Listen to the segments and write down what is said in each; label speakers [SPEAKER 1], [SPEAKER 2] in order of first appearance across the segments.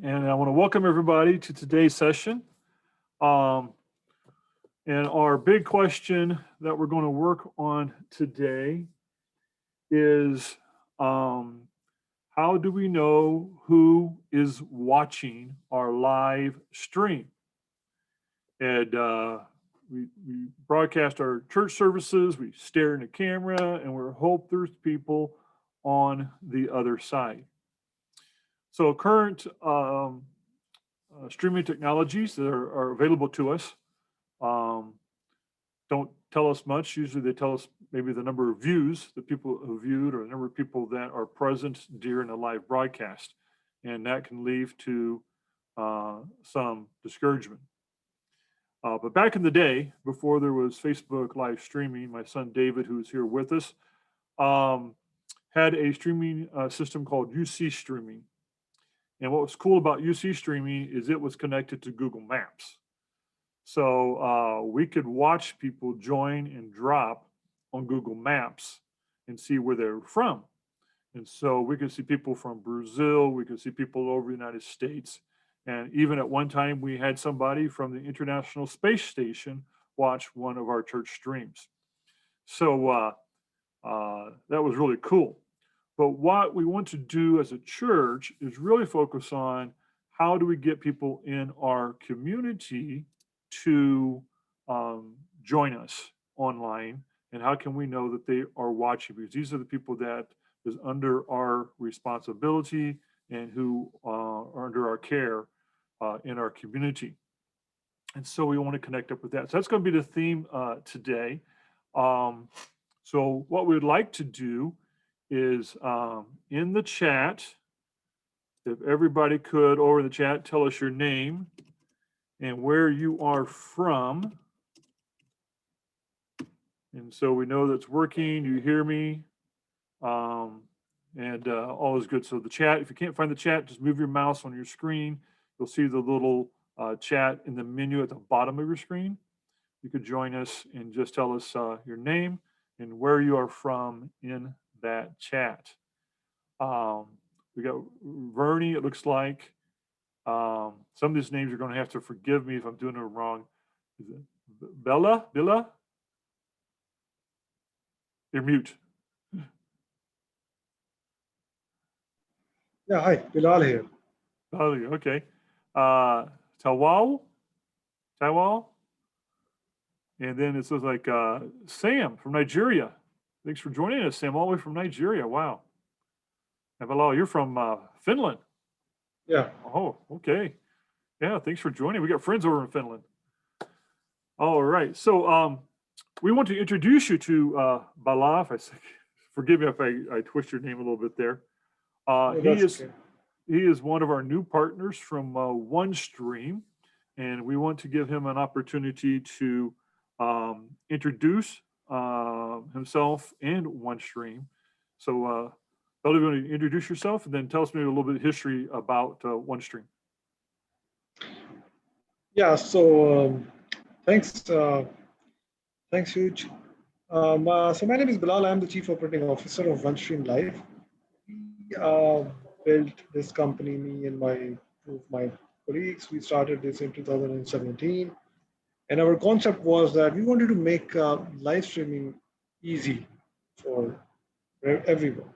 [SPEAKER 1] And I want to welcome everybody to today's session. Um, and our big question that we're going to work on today is how do we know who is watching our live stream? And we broadcast our church services, we stare in the camera, and we hope there's people on the other side. So current streaming technologies that are available to us um, don't tell us much. Usually they tell us maybe the number of views that people have viewed or the number of people that are present during a live broadcast. And that can lead to some discouragement. But back in the day, before there was Facebook live streaming, my son David, who's here with us, um, had a streaming system called UC Streaming. And what was cool about UC Streaming is it was connected to Google Maps. So we could watch people join and drop on Google Maps and see where they're from. And so we could see people from Brazil, we could see people over the United States. And even at one time, we had somebody from the International Space Station watch one of our church streams. So that was really cool. But what we want to do as a church is really focus on how do we get people in our community to join us online, and how can we know that they are watching, because these are the people that is under our responsibility and who are under our care in our community. And so we want to connect up with that. So that's going to be the theme today. So what we'd like to do is in the chat, if everybody could over the chat tell us your name and where you are from. And so we know that's working, you hear me, and all is good. So the chat, if you can't find the chat, just move your mouse on your screen. You'll see the little chat in the menu at the bottom of your screen. You could join us and just tell us your name and where you are from in that chat. We got Vernie, it looks like. Some of these names you're going to have to forgive me if I'm doing them wrong. Is it Bella? Billa? You're mute.
[SPEAKER 2] Yeah, hi, Bilal here.
[SPEAKER 1] Oh, okay. Tawal? And then it says like Sam from Nigeria. Thanks for joining us, Sam, all the way from Nigeria. Wow. And Bilal, you're from Finland.
[SPEAKER 2] Yeah.
[SPEAKER 1] Oh, okay. Yeah, thanks for joining. We got friends over in Finland. All right. So we want to introduce you to Bala. Forgive me if I twist your name a little bit there. He is one of our new partners from OneStream, and we want to give him an opportunity to introduce himself and OneStream. So Bella, you want to introduce yourself and then tell us maybe a little bit of history about OneStream.
[SPEAKER 2] Yeah, so thanks, Huge. So my name is Bilal. I'm the Chief Operating Officer of OneStream Live. We built this company, me and two of my colleagues. We started this in 2017. And our concept was that we wanted to make live streaming easy for everyone.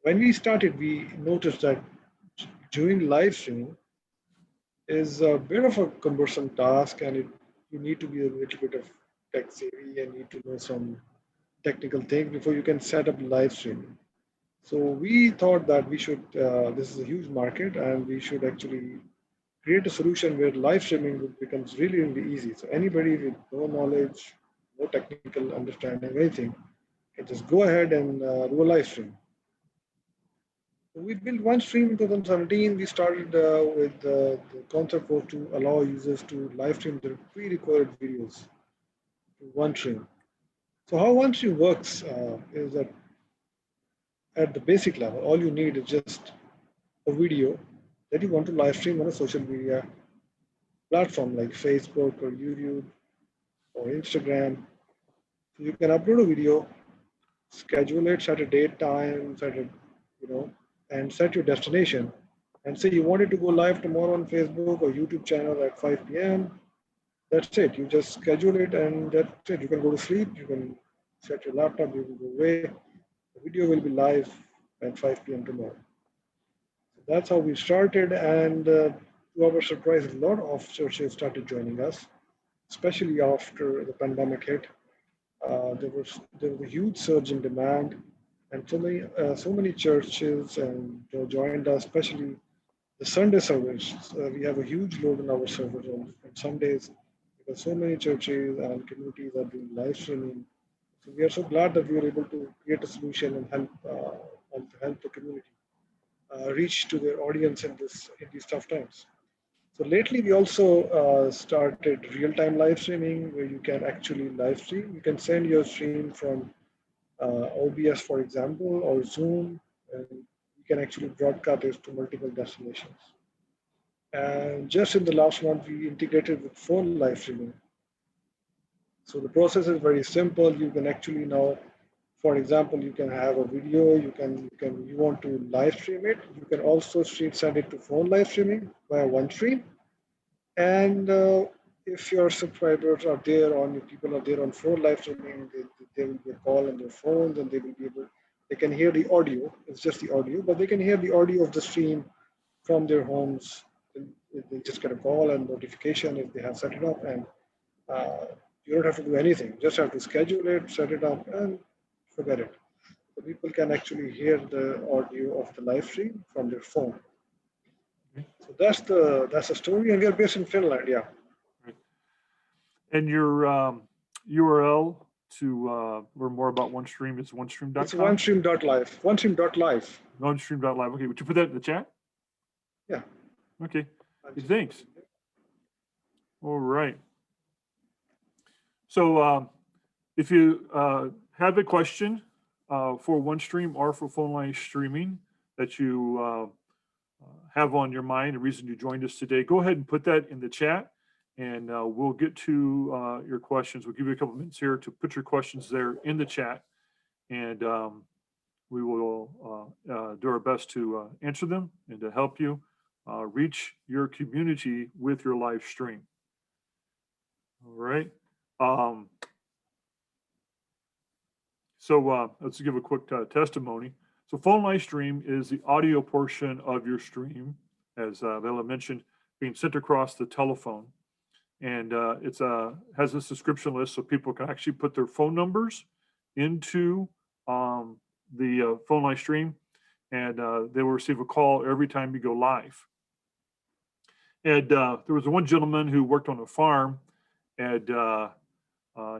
[SPEAKER 2] When we started, we noticed that doing live streaming is a bit of a cumbersome task, and you need to be a little bit of tech savvy and need to know some technical things before you can set up live streaming. So we thought that we should, this is a huge market, and we should actually create a solution where live streaming becomes really, really easy. So anybody with no knowledge, no technical understanding, anything, can just go ahead and do a live stream. We built OneStream in 2017. We started with the concept was to allow users to live stream their pre-recorded videos to OneStream. So how OneStream works is that at the basic level, all you need is just a video that you want to live stream on a social media platform like Facebook or YouTube or Instagram. So you can upload a video, schedule it, set a date, time, and set your destination, and say you wanted to go live tomorrow on Facebook or YouTube channel at 5 p.m. That's it. You just schedule it and that's it. You can go to sleep. You can set your laptop. You can go away. The video will be live at 5 p.m. tomorrow. So that's how we started. And to our surprise, a lot of churches started joining us, especially after the pandemic hit. There was a huge surge in demand, and so many churches and joined us, especially the Sunday service. We have a huge load on our servers on Sundays because so many churches and communities are doing live streaming. So we are so glad that we were able to create a solution and help the community reach to their audience in these tough times. So lately, we also started real-time live streaming, where you can actually live stream. You can send your stream from OBS, for example, or Zoom, and you can actually broadcast it to multiple destinations. And just in the last month, we integrated with phone live streaming. So the process is very simple. You can actually now, for example, you can have a video. You want to live stream it. You can also send it to phone live streaming via OneStream. And if your subscribers are there on, if people are there on phone live streaming, they will be a call on their phones and they can hear the audio. It's just the audio, but they can hear the audio of the stream from their homes. They just get a call and notification if they have set it up, and uh, you don't have to do anything. You just have to schedule it, set it up, and forget it. So people can actually hear the audio of the live stream from their phone.
[SPEAKER 1] Okay.
[SPEAKER 2] So that's the story, and we are based in Finland. Yeah.
[SPEAKER 1] Right. And your URL to learn more about OneStream is
[SPEAKER 2] It's
[SPEAKER 1] onestream.com?
[SPEAKER 2] onestream.live. Onestream.live.
[SPEAKER 1] OneStream.live. Okay, would you put that in the chat?
[SPEAKER 2] Yeah.
[SPEAKER 1] Okay,
[SPEAKER 2] I'll
[SPEAKER 1] hey,
[SPEAKER 2] just put
[SPEAKER 1] thanks.
[SPEAKER 2] it there.
[SPEAKER 1] All right. So if you have a question for OneStream or for phone line streaming that you have on your mind, the reason you joined us today, go ahead and put that in the chat and we'll get to your questions. We'll give you a couple minutes here to put your questions there in the chat and we will do our best to answer them and to help you reach your community with your live stream. All right. So let's give a quick testimony. So phone live stream is the audio portion of your stream, as Vela mentioned, being sent across the telephone. And it's has a subscription list so people can actually put their phone numbers into the phone live stream and they will receive a call every time you go live. And there was one gentleman who worked on a farm and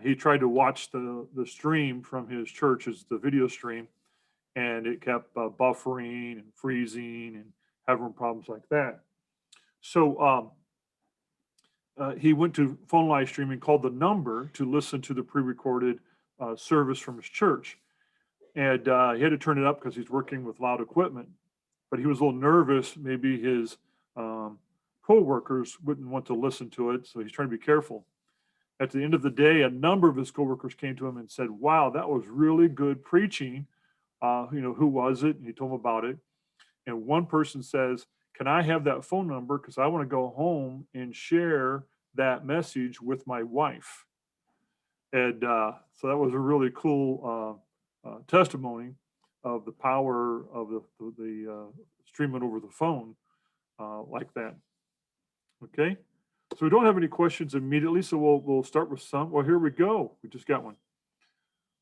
[SPEAKER 1] he tried to watch the stream from his church as the video stream, and it kept buffering and freezing and having problems like that. So he went to phone live streaming, called the number to listen to the pre-recorded service from his church, and he had to turn it up because he's working with loud equipment. But he was a little nervous. Maybe his co-workers wouldn't want to listen to it, so he's trying to be careful. At the end of the day, a number of his coworkers came to him and said, "Wow, that was really good preaching. Who was it?" And he told them about it. And one person says, "Can I have that phone number? Because I want to go home and share that message with my wife." And so that was a really cool testimony of the power of the streaming over the phone like that. Okay. So we don't have any questions immediately, so we'll start with some. Well, here we go. We just got one.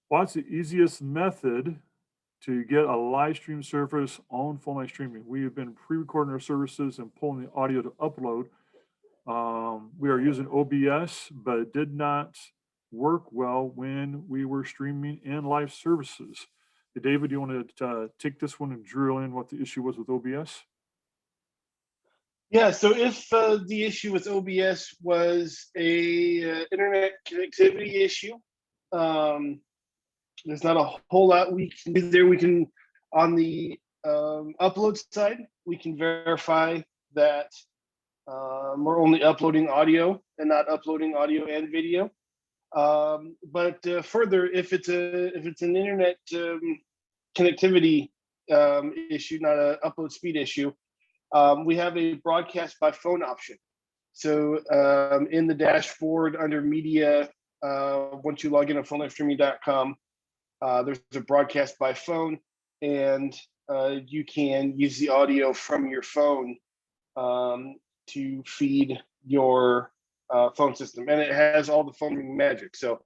[SPEAKER 1] What's the easiest method to get a live stream service on phone live streaming? We have been pre-recording our services and pulling the audio to upload. We are using OBS, but it did not work well when we were streaming in live services. Hey, David, do you want to take this one and drill in what the issue was with OBS?
[SPEAKER 3] Yeah, so if the issue with OBS was a internet connectivity issue, there's not a whole lot we can do there. We can, on the upload side, we can verify that we're only uploading audio and not uploading audio and video. But further, if it's an internet connectivity issue, not an upload speed issue, we have a broadcast by phone option. So in the dashboard under media, once you log in at phonelivestreaming.com, there's a broadcast by phone, and you can use the audio from your phone to feed your phone system, and it has all the phone magic. So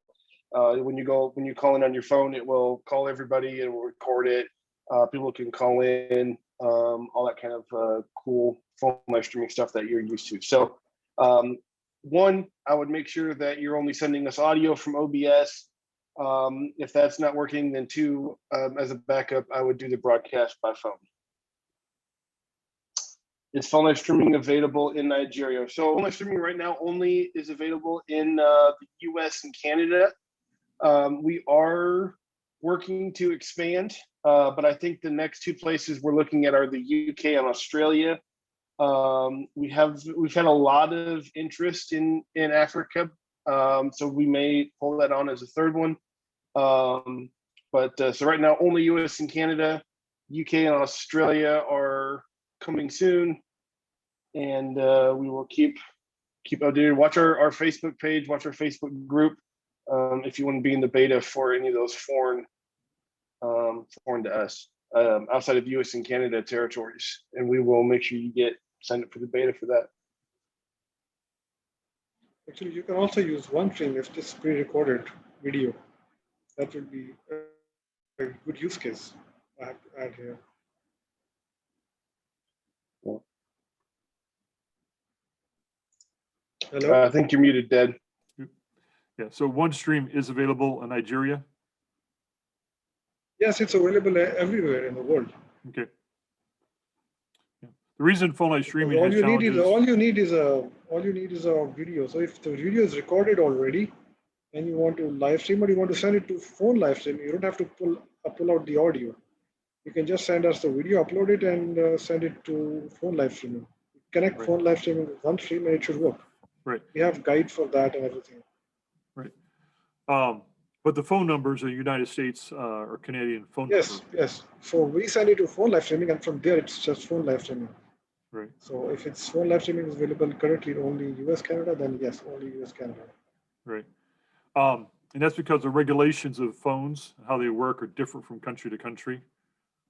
[SPEAKER 3] when you call in on your phone, it will call everybody, it will record it. People can call in, all that kind of cool phone live streaming stuff that you're used to. So one, I would make sure that you're only sending us audio from OBS. If that's not working, then two, as a backup, I would do the broadcast by phone. Is phone live streaming available in Nigeria? So phone live streaming right now only is available in the US and Canada. We are working to expand, but I think the next two places we're looking at are the UK and Australia. We've had a lot of interest in Africa, so we may pull that on as a third one. So right now only US and Canada. UK and Australia are coming soon, and we will keep updated. Watch our Facebook page, watch our Facebook group, if you want to be in the beta for any of those foreign to us, outside of US and Canada territories, and we will make sure you get signed up for the beta for that.
[SPEAKER 2] Actually, you can also use OneStream if this pre-recorded video. That would be a good use case I have to add here. Hello?
[SPEAKER 3] I think you're muted, Dad.
[SPEAKER 1] Yeah, so OneStream is available in Nigeria.
[SPEAKER 2] Yes, it's available everywhere in the world.
[SPEAKER 1] Okay. Yeah. The reason phone live streaming
[SPEAKER 2] all
[SPEAKER 1] has
[SPEAKER 2] you
[SPEAKER 1] challenges.
[SPEAKER 2] need is a video. So if the video is recorded already and you want to live stream or you want to send it to phone live stream, you don't have to pull out the audio. You can just send us the video, upload it, and send it to phone live streaming. Connect phone live streaming with OneStream and it should work.
[SPEAKER 1] Right.
[SPEAKER 2] We have guide for that and everything.
[SPEAKER 1] Right. But the phone numbers are United States or Canadian phone numbers.
[SPEAKER 2] Yes. So we send it to phone live streaming, and from there it's just phone live streaming.
[SPEAKER 1] Right.
[SPEAKER 2] So if it's phone live streaming is available currently in only US, Canada, then yes, only US, Canada.
[SPEAKER 1] Right. And that's because the regulations of phones, how they work, are different from country to country,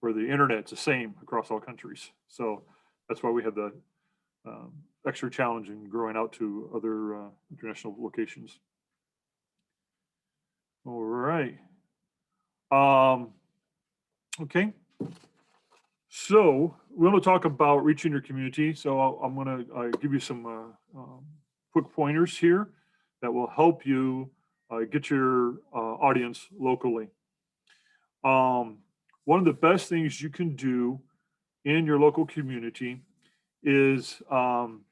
[SPEAKER 1] where the internet's the same across all countries. So that's why we have the extra challenge in growing out to other international locations. All right. Okay. So we want to talk about reaching your community. So I'm going to give you some quick pointers here that will help you get your audience locally. One of the best things you can do in your local community is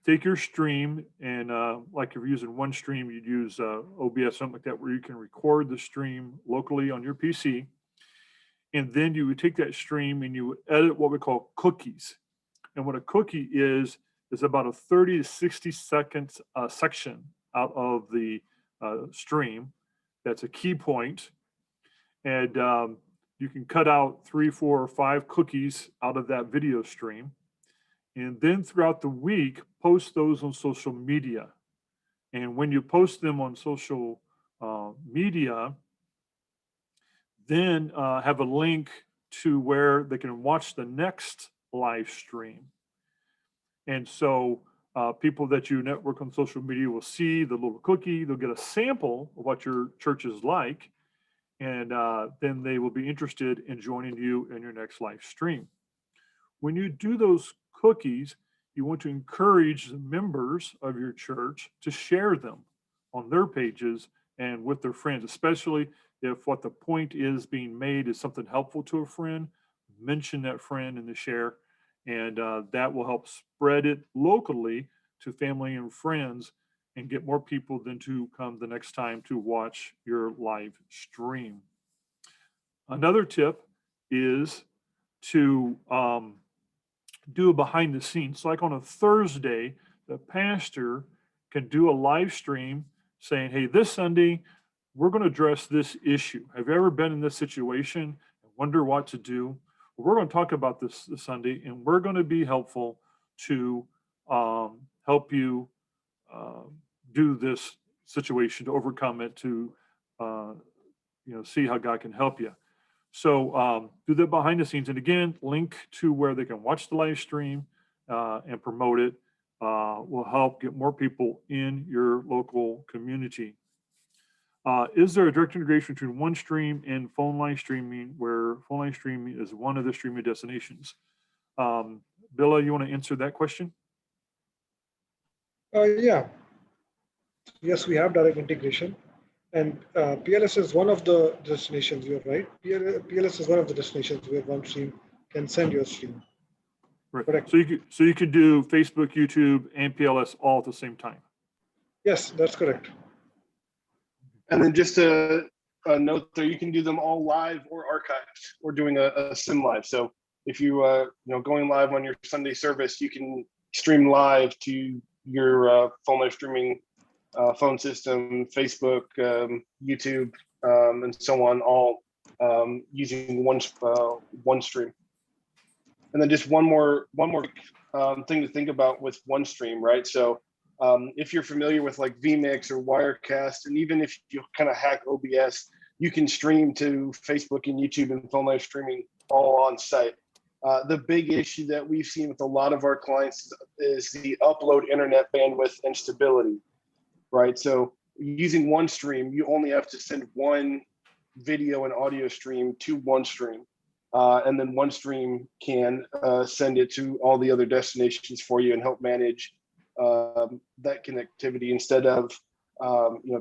[SPEAKER 1] take your stream and like if you're using OneStream, you'd use OBS, something like that, where you can record the stream locally on your PC. And then you would take that stream and you would edit what we call cookies. And what a cookie is about a 30 to 60 seconds section out of the stream. That's a key point. And you can cut out 3, 4, or 5 cookies out of that video stream. And then throughout the week, post those on social media. And when you post them on social media, then have a link to where they can watch the next live stream. And so people that you network on social media will see the little cookie, they'll get a sample of what your church is like, and then they will be interested in joining you in your next live stream. When you do those cookies, you want to encourage the members of your church to share them on their pages and with their friends, especially if what the point is being made is something helpful to a friend. Mention that friend in the share, and that will help spread it locally to family and friends and get more people than to come the next time to watch your live stream. Another tip is to do a behind the scenes. So like on a Thursday, the pastor can do a live stream saying, hey, this Sunday, we're going to address this issue. Have you ever been in this situation and wonder what to do? Well, we're going to talk about this Sunday, and we're going to be helpful to help you do this situation, to overcome it, to see how God can help you. So do that behind the scenes, and again, link to where they can watch the live stream and promote it. Will help get more people in your local community. Is there a direct integration between OneStream and phone line streaming, where phone line streaming is one of the streaming destinations? Billa, you want to answer that question?
[SPEAKER 2] Yeah. Yes, we have direct integration. And PLS is one of the destinations, you're right. PLS is one of the destinations where OneStream can send your stream.
[SPEAKER 1] Right.
[SPEAKER 2] Correct.
[SPEAKER 1] So you could do Facebook, YouTube, and PLS all at the same time.
[SPEAKER 2] Yes, that's correct.
[SPEAKER 3] And then just a note there, you can do them all live or archived, or doing a sim live. So if you going live on your Sunday service, you can stream live to your phone live streaming phone system, Facebook, YouTube, and so on, all using OneStream. And then just one more thing to think about with OneStream, right? So if you're familiar with like vMix or Wirecast, and even if you kind of hack OBS, you can stream to Facebook and YouTube and phone live streaming all on site. The big issue that we've seen with a lot of our clients is the upload internet bandwidth and stability, right? So using OneStream, you only have to send one video and audio stream to OneStream. And then OneStream can send it to all the other destinations for you and help manage that connectivity, instead of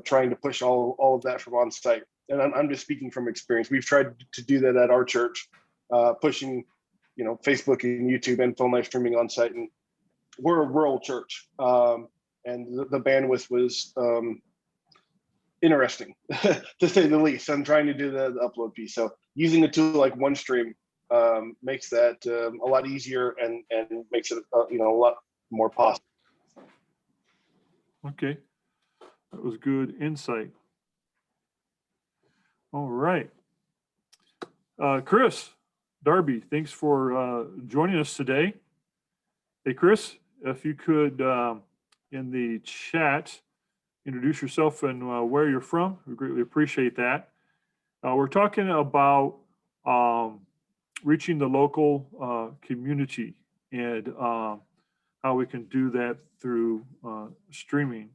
[SPEAKER 3] trying to push all of that from on site. And I'm just speaking from experience. We've tried to do that at our church, pushing Facebook and YouTube and phone live streaming on site. And we're a rural church, and the bandwidth was interesting to say the least. I'm trying to do the upload piece. So using a tool like OneStream makes that a lot easier and makes it a lot more possible.
[SPEAKER 1] Okay, that was good insight. All right, Chris Darby, thanks for joining us today. Hey, Chris, if you could in the chat introduce yourself and where you're from, we greatly appreciate that. We're talking about reaching the local community and how we can do that through streaming.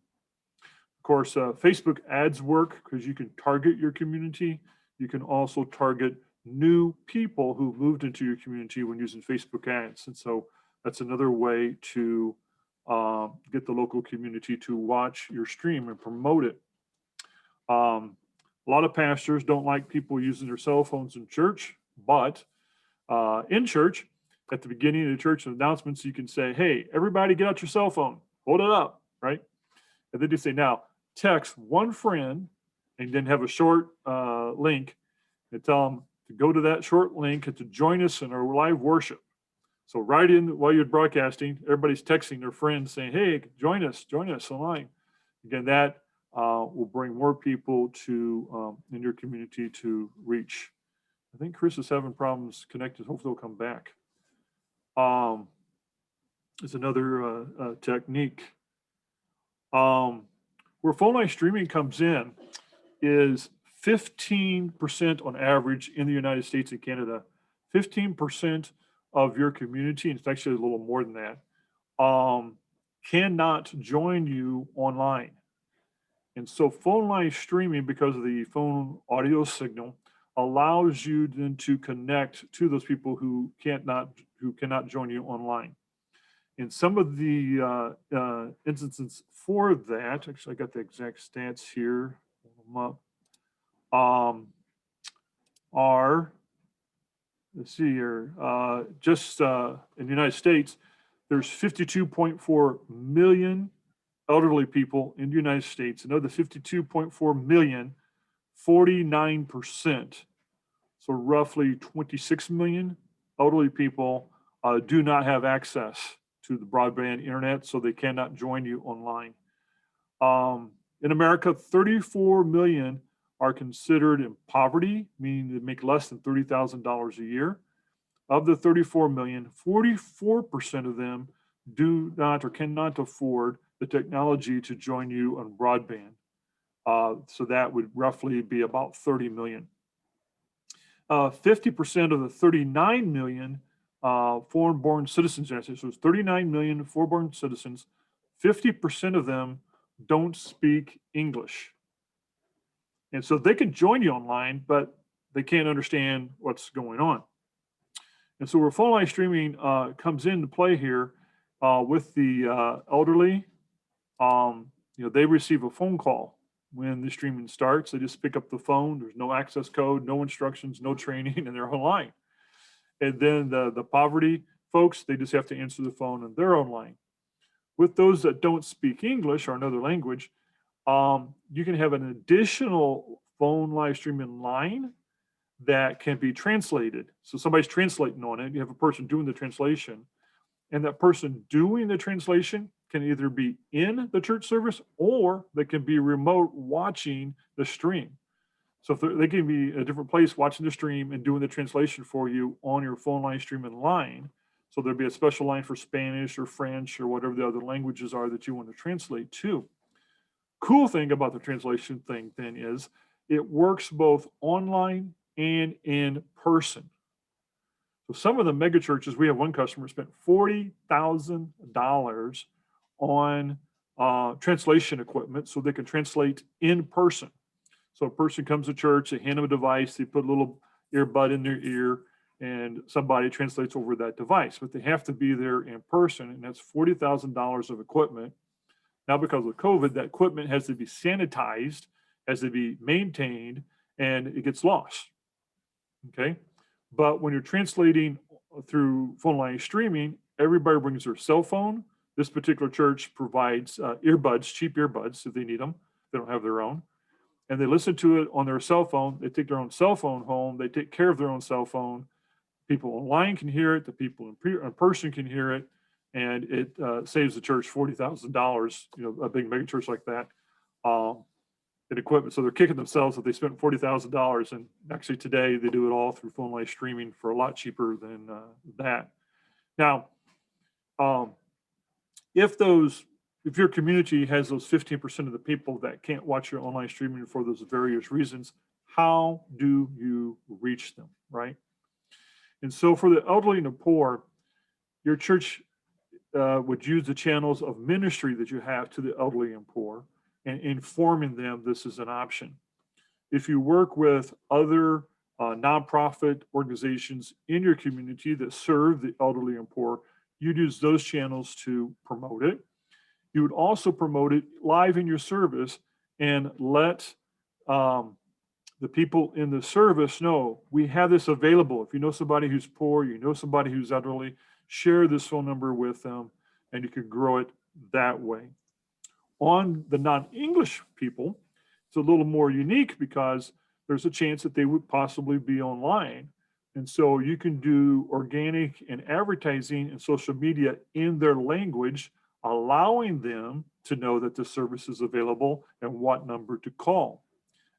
[SPEAKER 1] Of course, Facebook ads work because you can target your community. You can also target new people who moved into your community when using Facebook ads. And so that's another way to get the local community to watch your stream and promote it. A lot of pastors don't like people using their cell phones in church, but in church, at the beginning of the church announcements, you can say, hey, everybody get out your cell phone, hold it up, right? And then you say, now, text one friend, and then have a short link and tell them to go to that short link and to join us in our live worship. So right in while you're broadcasting, everybody's texting their friends saying, hey, join us online. Again, that will bring more people to in your community to reach. I think Chris is having problems connected. Hopefully he'll come back. It's another technique. Where phone line streaming comes in is 15% on average in the United States and Canada. 15% of your community, and it's actually a little more than that, cannot join you online. And so phone line streaming, because of the phone audio signal, allows you then to connect to those people who cannot join you online. In some of the instances for that, actually I got the exact stats here, are, let's see here, just in the United States, there's 52.4 million elderly people in the United States. And of the 52.4 million, 49%, so roughly 26 million elderly people do not have access to the broadband internet, so they cannot join you online. In America, 34 million are considered in poverty, meaning they make less than $30,000 a year. Of the 34 million, 44% of them do not or cannot afford the technology to join you on broadband. So that would roughly be about 30 million. 50% of the 39 million foreign-born citizens, so it's 39 million foreign-born citizens, 50% of them don't speak English. And so they can join you online, but they can't understand what's going on. And so where phone line streaming comes into play here with the elderly, they receive a phone call when the streaming starts. They just pick up the phone. There's no access code, no instructions, no training, and they're online. And then the poverty folks, they just have to answer the phone and they're online. With those that don't speak English or another language, you can have an additional phone live streaming line that can be translated. So somebody's translating on it. You have a person doing the translation, and that person doing the translation can either be in the church service or they can be remote watching the stream. So if they can be a different place watching the stream and doing the translation for you on your phone line streaming line. So there'd be a special line for Spanish or French or whatever the other languages are that you want to translate to. Cool thing about the translation thing then is it works both online and in person. So some of the mega churches, we have one customer spent $40,000 on translation equipment so they can translate in person. So a person comes to church, they hand them a device, they put a little earbud in their ear, and somebody translates over that device. But they have to be there in person, and that's $40,000 of equipment. Now, because of COVID, that equipment has to be sanitized, has to be maintained, and it gets lost. Okay? But when you're translating through phone line streaming, everybody brings their cell phone. This particular church provides earbuds, cheap earbuds if they need them. They don't have their own. And they listen to it on their cell phone. They take their own cell phone home. They take care of their own cell phone. People online can hear it. The people in person can hear it. And it saves the church $40,000, a big mega church like that, in equipment. So they're kicking themselves that they spent $40,000. And actually today they do it all through phone line streaming for a lot cheaper than that. Now, if your community has those 15% of the people that can't watch your online streaming for those various reasons, how do you reach them, right? And so for the elderly and the poor, your church would use the channels of ministry that you have to the elderly and poor and informing them this is an option. If you work with other nonprofit organizations in your community that serve the elderly and poor, you'd use those channels to promote it. You would also promote it live in your service and let the people in the service know we have this available. If you know somebody who's poor, you know somebody who's elderly, share this phone number with them and you can grow it that way. On the non-English people, it's a little more unique because there's a chance that they would possibly be online. And so you can do organic and advertising and social media in their language, allowing them to know that the service is available and what number to call.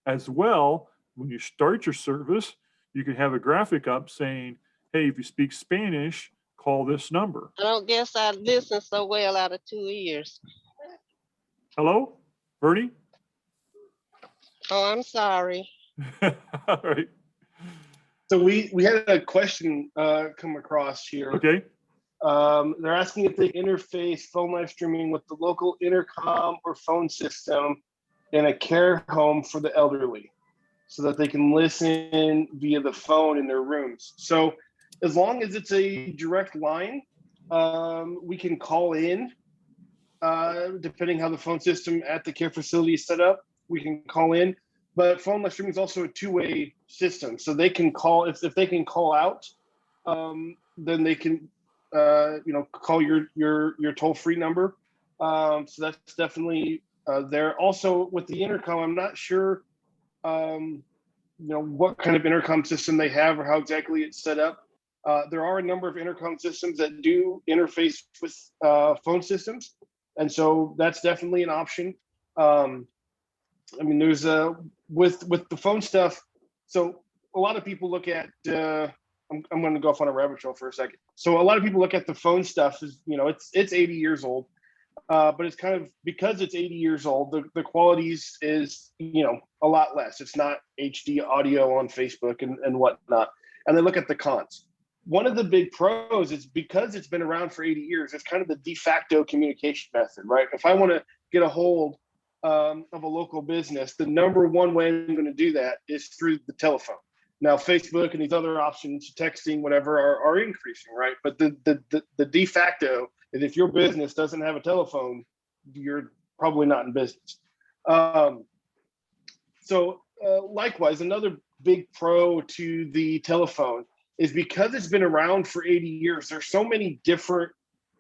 [SPEAKER 1] As well, when you start your service, you can have a graphic up saying, hey, if you speak Spanish, call this number.
[SPEAKER 4] I don't guess I listened so well out of 2 ears.
[SPEAKER 1] Hello, Bernie?
[SPEAKER 4] Oh, I'm sorry.
[SPEAKER 1] All right.
[SPEAKER 3] So we had a question come across here.
[SPEAKER 1] Okay.
[SPEAKER 3] They're asking if they interface phone live streaming with the local intercom or phone system in a care home for the elderly so that they can listen via the phone in their rooms. So as long as it's a direct line, we can call in, depending how the phone system at the care facility is set up, we can call in. But phone live streaming is also a two-way system. So they can call, if they can call out, then they can call your toll-free number. So that's definitely there. Also with the intercom, I'm not sure what kind of intercom system they have or how exactly it's set up. There are a number of intercom systems that do interface with phone systems, and so that's definitely an option. There's with the phone stuff. So a lot of people look at I'm going to go off on a rabbit trail for a second. So a lot of people look at the phone stuff as, it's 80 years old, but it's kind of, because it's 80 years old, the qualities is, a lot less. It's not HD audio on Facebook and whatnot. And they look at the cons. One of the big pros is because it's been around for 80 years, it's kind of the de facto communication method, right? If I want to get a hold of a local business, the number one way I'm going to do that is through the telephone. Now, Facebook and these other options, texting, whatever, are increasing, right? But the de facto is, if your business doesn't have a telephone, you're probably not in business. Likewise, another big pro to the telephone is because it's been around for 80 years, there's so many different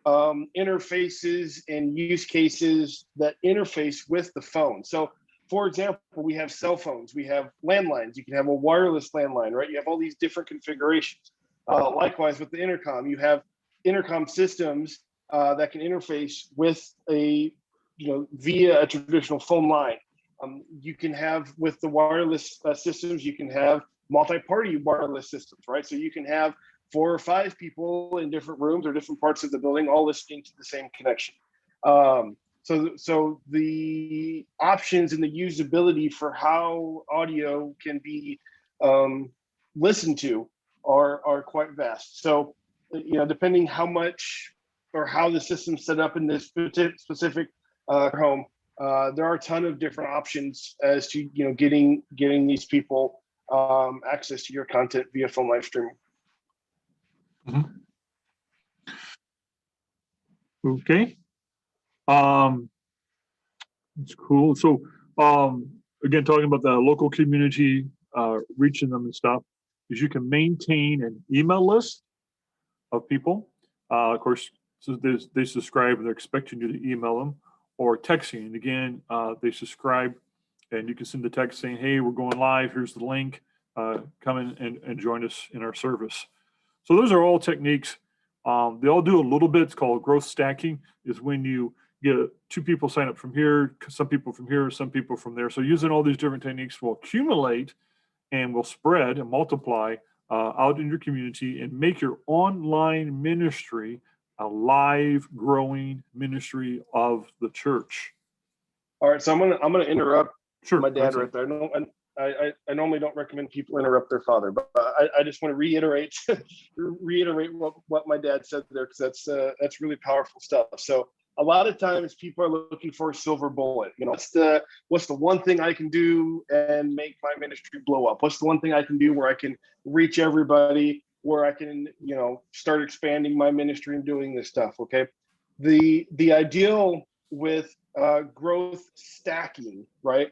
[SPEAKER 3] interfaces and use cases that interface with the phone. So, for example, we have cell phones, we have landlines. You can have a wireless landline, right? You have all these different configurations. Likewise, with the intercom, you have intercom systems that can interface with via a traditional phone line. You can have, with the wireless systems, you can have multi-party wireless systems, right? So you can have 4 or 5 people in different rooms or different parts of the building all listening to the same connection. So the options and the usability for how audio can be listened to are quite vast. So, depending how much or how the system's set up in this specific home, there are a ton of different options as to getting these people access to your content via phone live streaming.
[SPEAKER 1] Mhm. Okay. It's cool. So, again, talking about the local community, reaching them and stuff, is you can maintain an email list of people. Of course, so they subscribe and they're expecting you to email them, or texting. And again, they subscribe and you can send the text saying, hey, we're going live. Here's the link. Come in and join us in our service. So those are all techniques. They all do a little bit. It's called growth stacking, is when you get 2 people sign up from here, some people from here, some people from there. So using all these different techniques will accumulate and will spread and multiply out in your community and make your online ministry a live, growing ministry of the church.
[SPEAKER 3] All right, so I'm gonna interrupt my dad
[SPEAKER 1] Sure.
[SPEAKER 3] right there. No, I normally don't recommend people interrupt their father, but I just want to reiterate what my dad said there, because that's really powerful stuff. So a lot of times people are looking for a silver bullet. What's the one thing I can do and make my ministry blow up? What's the one thing I can do where I can reach everybody, where I can start expanding my ministry and doing this stuff? Okay, the ideal with growth stacking, right,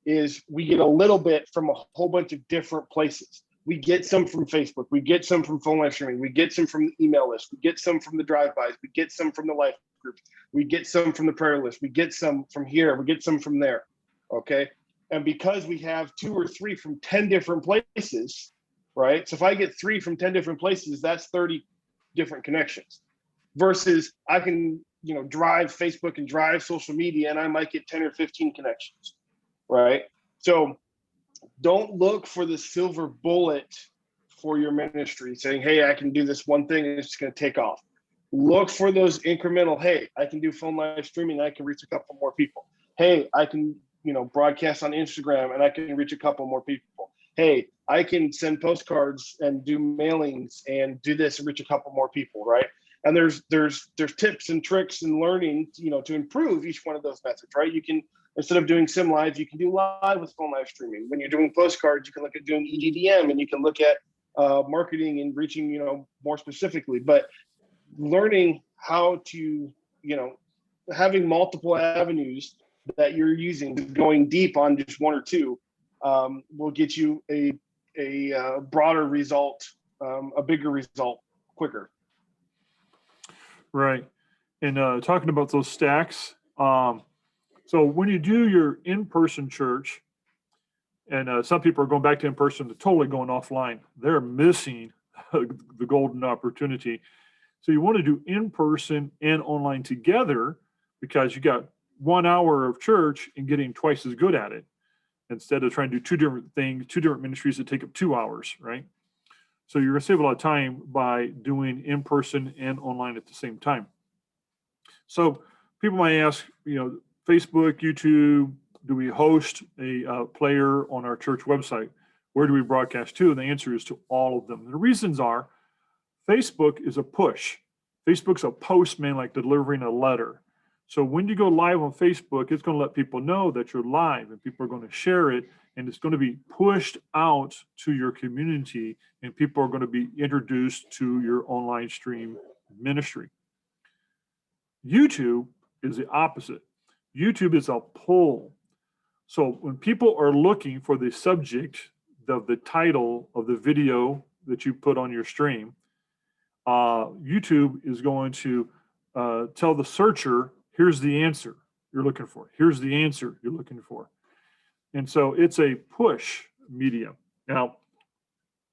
[SPEAKER 3] is we get a little bit from a whole bunch of different places. We get some from Facebook, we get some from phone live streaming, we get some from the email list, we get some from the drive-bys, we get some from the life groups, we get some from the prayer list, we get some from here, we get some from there, okay? And because we have 2 or 3 from 10 different places, right? So if I get 3 from 10 different places, that's 30 different connections. Versus I can, drive Facebook and drive social media, and I might get 10 or 15 connections, right? So don't look for the silver bullet for your ministry saying, hey, I can do this one thing and it's just going to take off. Look for those incremental, hey, I can do phone live streaming, I can reach a couple more people. Hey, I can, broadcast on Instagram and I can reach a couple more people. Hey, I can send postcards and do mailings and do this and reach a couple more people, right? And there's tips and tricks and learning, to improve each one of those methods, right? You can, instead of doing sim live, you can do live with phone live streaming. When you're doing postcards, you can look at doing EDDM, and you can look at marketing and reaching, more specifically. But learning how to, having multiple avenues that you're using, going deep on just 1 or 2, will get you a broader result, a bigger result quicker.
[SPEAKER 1] Right. And talking about those stacks, so when you do your in-person church, and some people are going back to in-person, they're totally going offline. They're missing the golden opportunity. So you want to do in-person and online together, because you got 1 hour of church and getting twice as good at it, instead of trying to do 2 different things, 2 different ministries that take up 2 hours, right? So you're going to save a lot of time by doing in person and online at the same time. So people might ask, Facebook, YouTube, do we host a player on our church website? Where do we broadcast to? And the answer is to all of them. And the reasons are Facebook is a push. Facebook's a postman, like delivering a letter. So when you go live on Facebook, it's going to let people know that you're live, and people are going to share it, and it's going to be pushed out to your community, and people are going to be introduced to your online stream ministry. YouTube is the opposite. YouTube is a pull. So when people are looking for the subject of the title of the video that you put on your stream, YouTube is going to tell the searcher, here's the answer you're looking for. Here's the answer you're looking for. And so it's a push medium. Now,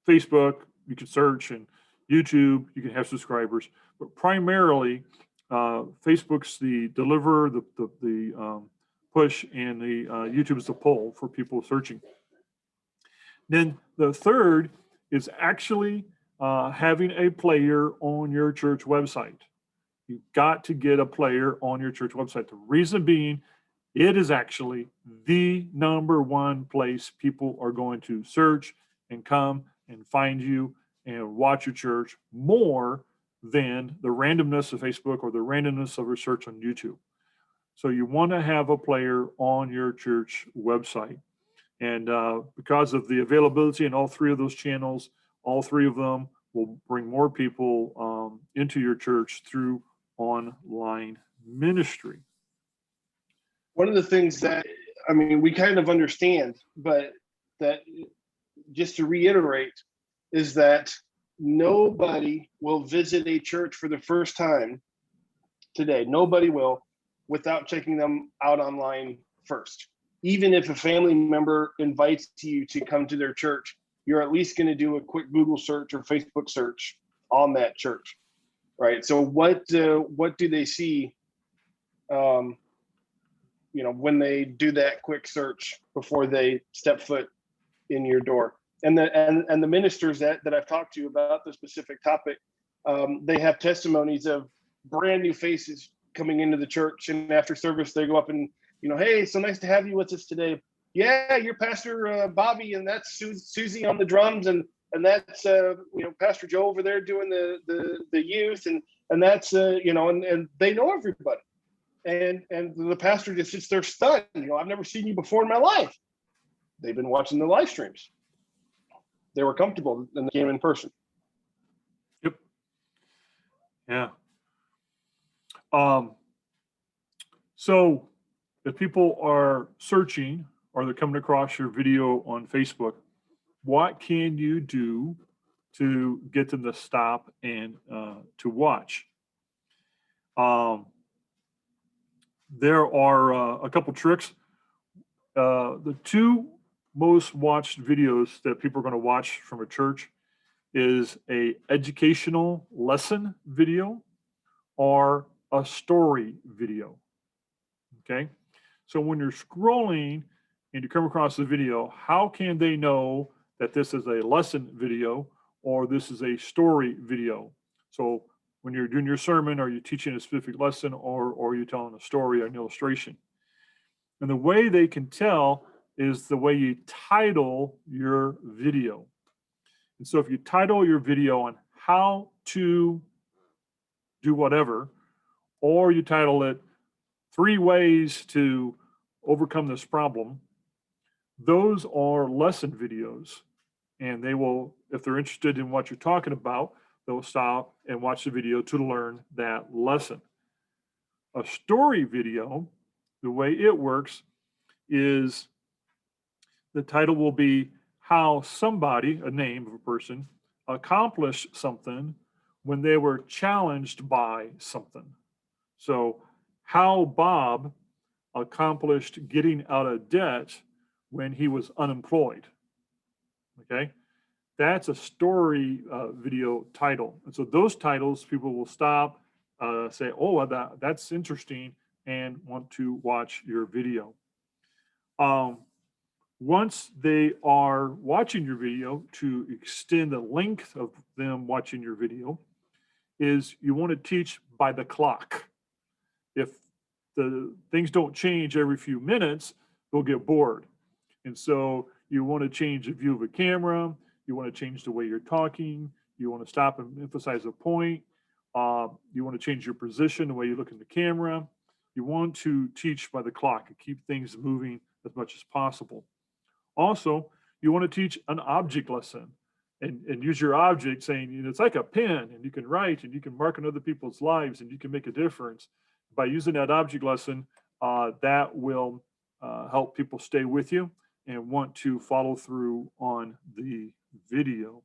[SPEAKER 1] Facebook, you can search, and YouTube, you can have subscribers, but primarily Facebook's the deliver, the push, and the YouTube is the pull for people searching. Then the third is actually having a player on your church website. You've got to get a player on your church website. The reason being, it is actually the number one place people are going to search and come and find you and watch your church more than the randomness of Facebook or the randomness of research on YouTube. So you want to have a player on your church website. And because of the availability in all three of those channels, all three of them will bring more people into your church through online ministry.
[SPEAKER 3] One of the things that, we kind of understand, but that, just to reiterate, is that nobody will visit a church for the first time today. Nobody will, without checking them out online first. Even if a family member invites you to come to their church, you're at least going to do a quick Google search or Facebook search on that church, right? So what do they see, when they do that quick search before they step foot in your door? And the ministers that I've talked to about the specific topic, they have testimonies of brand new faces coming into the church, and after service they go up and, hey, so nice to have you with us today. Yeah, you're Pastor Bobby, and that's Susie on the drums, and that's Pastor Joe over there doing the youth, and that's and they know everybody, and the pastor just sits there stunned. I've never seen you before in my life. They've been watching the live streams. They were comfortable and they came in person.
[SPEAKER 1] Yep. Yeah. So if people are searching or they're coming across your video on Facebook, what can you do to get them to stop and to watch? There are a couple tricks. The two most watched videos that people are going to watch from a church is a educational lesson video or a story video. Okay, so when you're scrolling and you come across the video, how can they know that this is a lesson video or this is a story video? So when you're doing your sermon, are you teaching a specific lesson, or are you telling a story or an illustration? And the way they can tell is the way you title your video. And so if you title your video on how to do whatever, or you title it 3 ways to overcome this problem, those are lesson videos. And they will, if they're interested in what you're talking about, they'll stop and watch the video to learn that lesson. A story video, the way it works is the title will be how somebody, a name of a person, accomplished something when they were challenged by something. So how Bob accomplished getting out of debt when he was unemployed. Okay, that's a story video title. And so those titles, people will stop, say, oh, that's interesting, and want to watch your video. Once they are watching your video, to extend the length of them watching your video, is you want to teach by the clock. If the things don't change every few minutes, they'll get bored. And so you want to change the view of a camera, you want to change the way you're talking, you want to stop and emphasize a point, you want to change your position, the way you look in the camera. You want to teach by the clock and keep things moving as much as possible. Also, you want to teach an object lesson and use your object saying, you know, it's like a pen and you can write and you can mark on other people's lives and you can make a difference. By using that object lesson, that will help people stay with you and want to follow through on the video.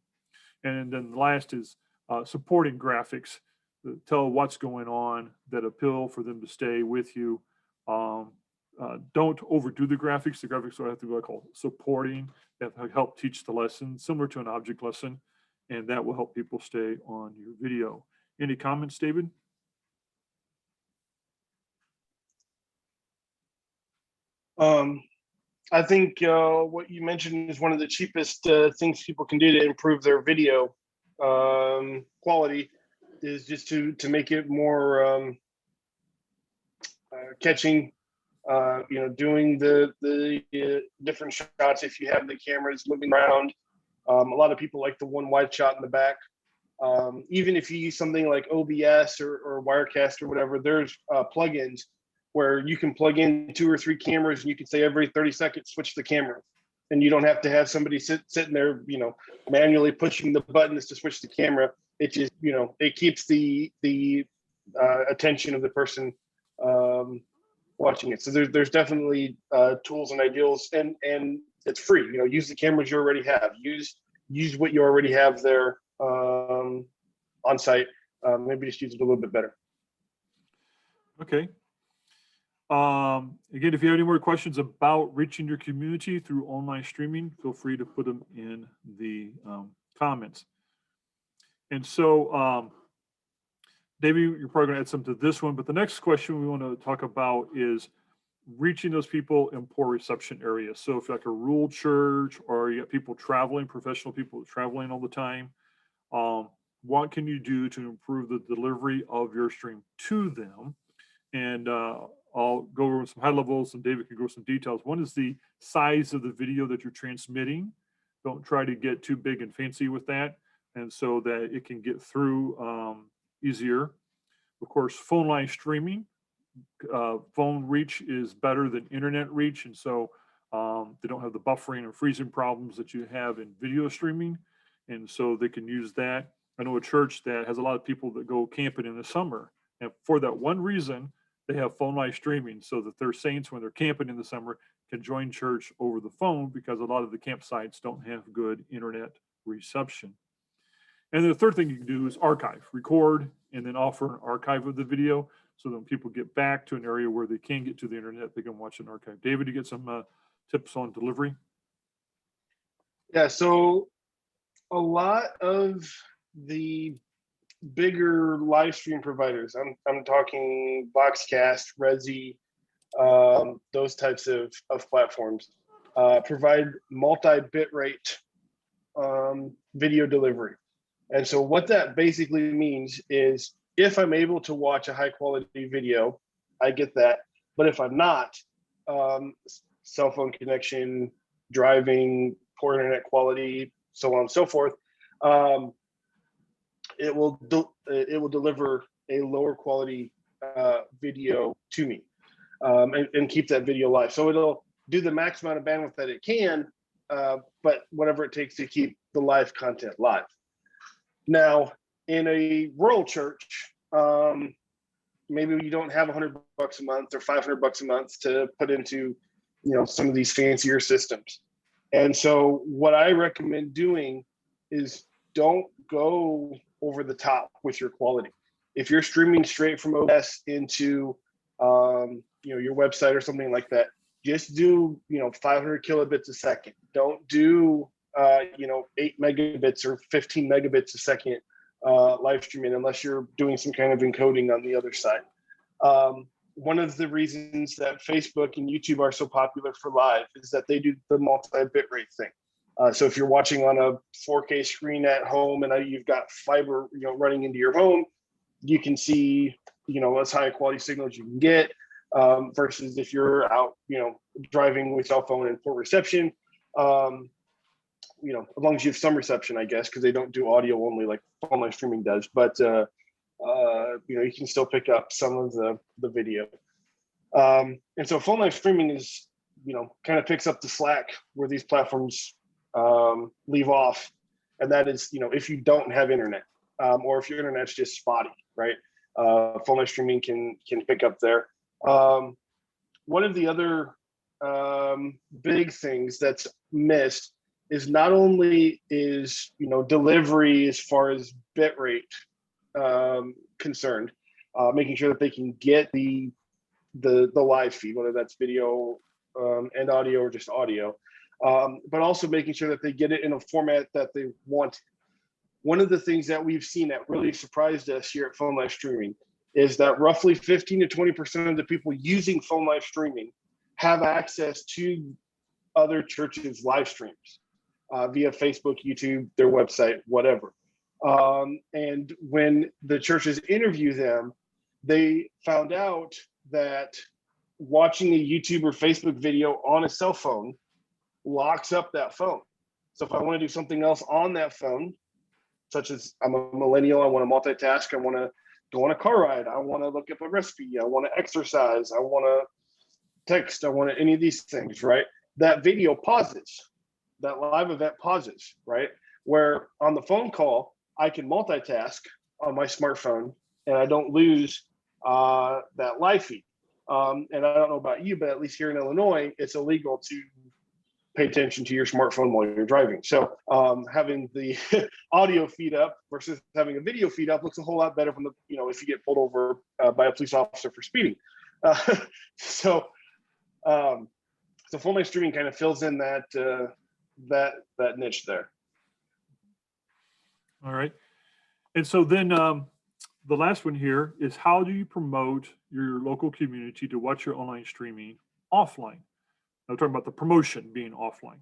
[SPEAKER 1] And then the last is supporting graphics that tell what's going on, that appeal for them to stay with you. Don't overdo the graphics. The graphics will have to be like supporting, that help teach the lesson, similar to an object lesson, and that will help people stay on your video. Any comments, David?
[SPEAKER 3] I think what you mentioned is one of the cheapest things people can do to improve their video quality is just to make it more catching. Doing the different shots if you have the cameras moving around. A lot of people like the one wide shot in the back. Even if you use something like OBS or Wirecast or whatever, there's plugins where you can plug in 2 or 3 cameras and you can say every 30 seconds, switch the camera. And you don't have to have somebody sitting there, manually pushing the buttons to switch the camera. It just, it keeps the attention of the person watching it. So there's definitely tools and ideals, and it's free. Use the cameras you already have. Use what you already have there on site. Maybe just use it a little bit better.
[SPEAKER 1] Okay. Again, if you have any more questions about reaching your community through online streaming, feel free to put them in the comments. And so, David, you're probably going to add something to this one, but the next question we want to talk about is reaching those people in poor reception areas. So if you're like a rural church or you got people traveling, professional people traveling all the time, what can you do to improve the delivery of your stream to them? And I'll go over some high levels and David can go over some details. One is the size of the video that you're transmitting. Don't try to get too big and fancy with that. And so that it can get through easier. Of course, phone line streaming, phone reach is better than internet reach. And so they don't have the buffering and freezing problems that you have in video streaming. And so they can use that. I know a church that has a lot of people that go camping in the summer. And for that one reason, they have phone line streaming so that their saints, when they're camping in the summer, can join church over the phone because a lot of the campsites don't have good internet reception. And the third thing you can do is archive, record, and then offer an archive of the video so that when people get back to an area where they can get to the internet, they can watch an archive. David, you get some tips on delivery?
[SPEAKER 3] Yeah, so a lot of the bigger live stream providers, I'm talking Boxcast, Resi, those types of platforms, provide multi-bit rate video delivery. And so what that basically means is if I'm able to watch a high quality video, I get that. But if I'm not, cell phone connection, driving, poor internet quality, so on and so forth, it will deliver a lower quality video to me and keep that video live. So it'll do the max amount of bandwidth that it can, but whatever it takes to keep the live content live. Now, in a rural church, maybe you don't have $100 a month or $500 a month to put into, some of these fancier systems. And so what I recommend doing is don't go over the top with your quality. If you're streaming straight from OS into, your website or something like that, just do, 500 kilobits a second. Don't do 8 megabits or 15 megabits a second live streaming unless you're doing some kind of encoding on the other side. one of the reasons that Facebook and YouTube are so popular for live is that they do the multi-bit rate thing. So if you're watching on a 4K screen at home and you've got fiber, running into your home, you can see, as high a quality signal as you can get, versus if you're out, driving with cell phone and poor reception. As long as you have some reception, I guess, because they don't do audio only like phone live streaming does. But you can still pick up some of the video. And so phone live streaming is, kind of picks up the slack where these platforms leave off. And that is, if you don't have internet, or if your internet's just spotty, right? Phone live streaming can pick up there. One of the other big things that's missed is not only is delivery as far as bit rate concerned, making sure that they can get the live feed, whether that's video and audio or just audio, but also making sure that they get it in a format that they want. One of the things that we've seen that really surprised us here at Phone Live Streaming is that roughly 15 to 20% of the people using Phone Live Streaming have access to other churches' live streams via Facebook, YouTube, their website, whatever. And when the churches interview them, they found out that watching a YouTube or Facebook video on a cell phone locks up that phone. So if I want to do something else on that phone, such as I'm a millennial, I want to multitask, I want to go on a car ride, I want to look up a recipe, I want to exercise, I want to text, I want to any of these things, right? That video pauses, that live event pauses, right? Where on the phone call, I can multitask on my smartphone and I don't lose that live feed. And I don't know about you, but at least here in Illinois, it's illegal to pay attention to your smartphone while you're driving. So having the audio feed up versus having a video feed up looks a whole lot better from the, if you get pulled over by a police officer for speeding. So phone live streaming kind of fills in that niche there.
[SPEAKER 1] All right. And so then the last one here is, how do you promote your local community to watch your online streaming offline? I'm talking about the promotion being offline.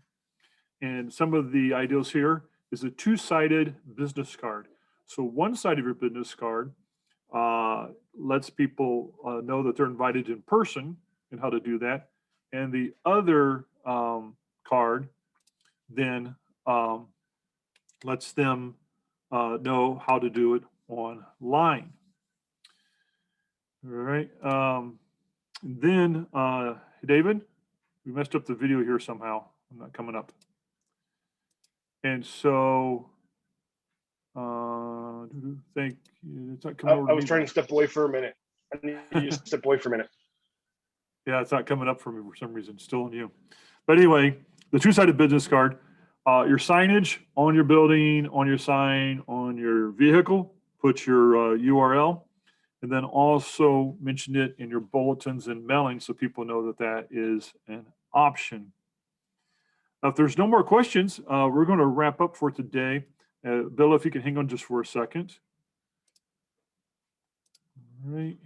[SPEAKER 1] And some of the ideas here is a two-sided business card. So one side of your business card lets people know that they're invited in person and how to do that. And the other card then lets them know how to do it online. All right. Then, David, we messed up the video here somehow. I'm not coming up. And so, thank you. It's not coming over.
[SPEAKER 3] I was trying to step away for a minute. I need you to step away for a minute.
[SPEAKER 1] Yeah, it's not coming up for me for some reason. Still on you. But anyway, the two-sided business card, your signage on your building, on your sign, on your vehicle, put your URL, and then also mention it in your bulletins and mailing so people know that that is an option. Now, if there's no more questions, we're going to wrap up for today. Bill, if you can hang on just for a second. All right.